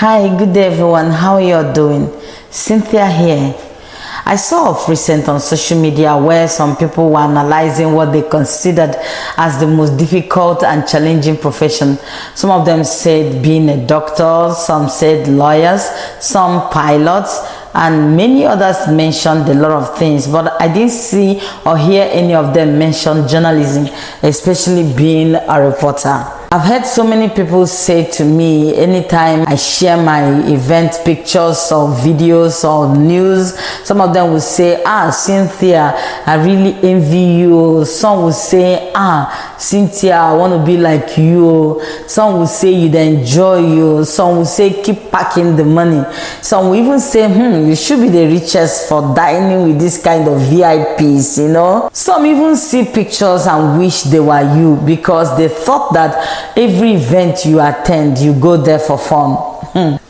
Hi, good day everyone. How are you all doing? Cynthia here. I saw of recent on social media where some people were analyzing what they considered as the most difficult and challenging profession. Some of them said being a doctor, some said lawyers, some pilots, and many others mentioned a lot of things, but I didn't see or hear any of them mention journalism, especially being a reporter. I've heard so many people say to me anytime I share my event pictures or videos or news, some of them will say, Cynthia, I really envy you. Some will say, Cynthia, I want to be like you. Some will say you'd enjoy you. Some will say keep packing the money. Some will even say, you should be the richest for dining with this kind of VIPs, you know. Some even see pictures and wish they were you because they thought that every event you attend, you go there for fun.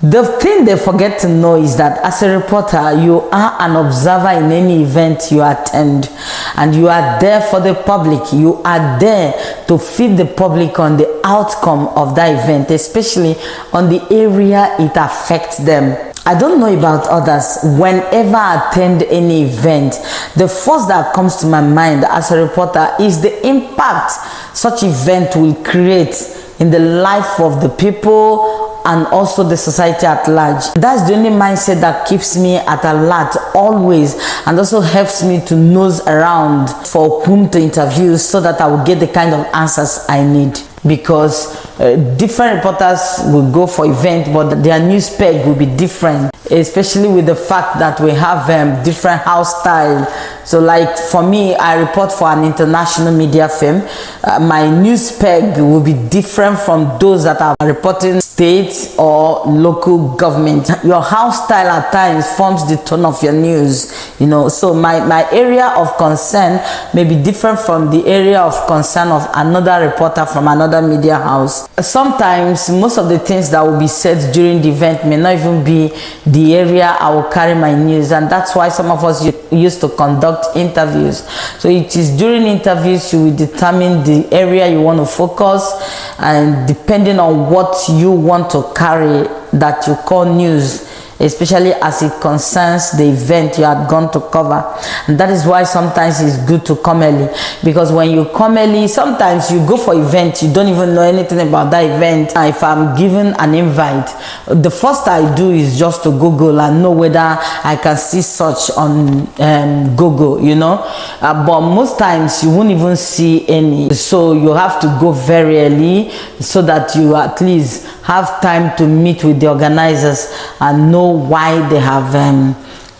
The thing they forget to know is that as a reporter, you are an observer in any event you attend, and you are there for the public. You are there to feed the public on the outcome of that event, especially on the area it affects them. I don't know about others. Whenever I attend any event, the first that comes to my mind as a reporter is the impact such event will create in the life of the people and also the society at large. That's the only mindset that keeps me at alert always, and also helps me to nose around for whom to interview so that I will get the kind of answers I need. Because different reporters will go for events, but their news peg will be different, especially with the fact that we have different house style. So like for me, I report for an international media firm. My news peg will be different from those that are reporting states or local government. Your house style at times forms the tone of your news, you know. So my area of concern may be different from the area of concern of another reporter from another media house. Sometimes most of the things that will be said during the event may not even be the area I will carry my news, and that's why some of us used to conduct interviews. So it is during interviews you will determine the area you want to focus, and depending on what you want to carry, that you call news, especially as it concerns the event you are going to cover. And that is why sometimes it's good to come early, because when you come early, sometimes you go for event, you don't even know anything about that event. If I'm given an invite, the first I do is just to Google and know whether I can see such on Google, you know. But most times you won't even see any, so you have to go very early so that you at least have time to meet with the organizers and know why they have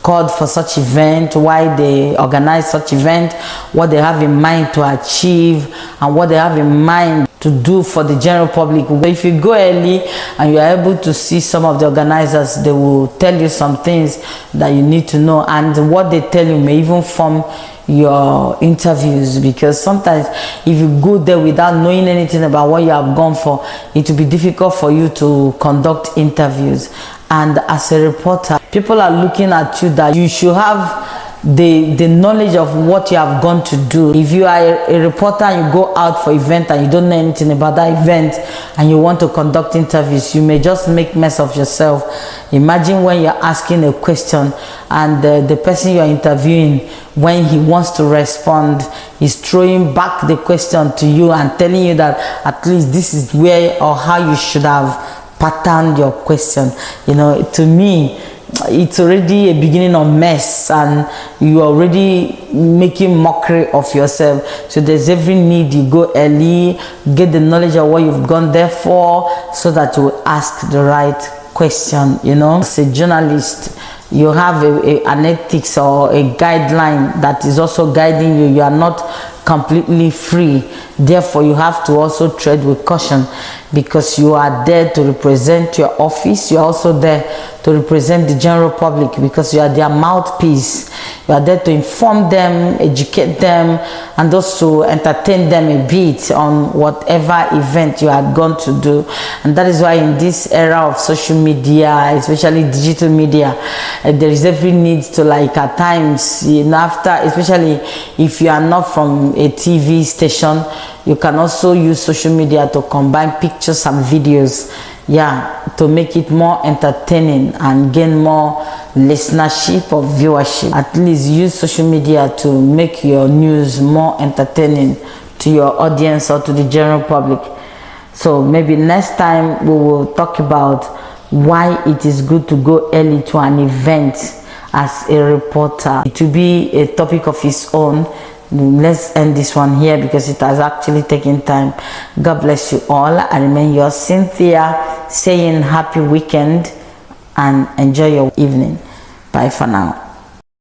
called for such event, why they organize such event, what they have in mind to achieve, and what they have in mind to do for the general public. If you go early and you are able to see some of the organizers, they will tell you some things that you need to know, and what they tell you may even form your interviews, because sometimes if you go there without knowing anything about what you have gone for, it will be difficult for you to conduct interviews. And as a reporter, people are looking at you that you should have the knowledge of what you have gone to do. If you are a reporter and you go out for event and you don't know anything about that event and you want to conduct interviews, you may just make mess of yourself. Imagine when you're asking a question and the person you're interviewing, when he wants to respond, is throwing back the question to you and telling you that at least this is where or how you should have patterned your question. You know, to me, it's already a beginning of mess, and you are already making mockery of yourself. So there's every need you go early, get the knowledge of what you've gone there for, so that you will ask the right question. You know, as a journalist, you have an ethics or a guideline that is also guiding you. You are not completely free. Therefore, you have to also tread with caution, because you are there to represent your office. You are also there to represent the general public, because you are their mouthpiece. You are there to inform them, educate them, and also entertain them a bit on whatever event you are going to do. And that is why in this era of social media, especially digital media, there is every need to, like, at times, you know, after, especially if you are not from a TV station, you can also use social media to combine pictures and videos. yeah, to make it more entertaining and gain more listenership or viewership. At least use social media to make your news more entertaining to your audience or to the general public. So maybe next time we will talk about why it is good to go early to an event as a reporter. It will be a topic of its own. Let's end this one here because it has actually taken time. God bless you all. I remain your Cynthia, saying happy weekend and enjoy your evening. Bye for now.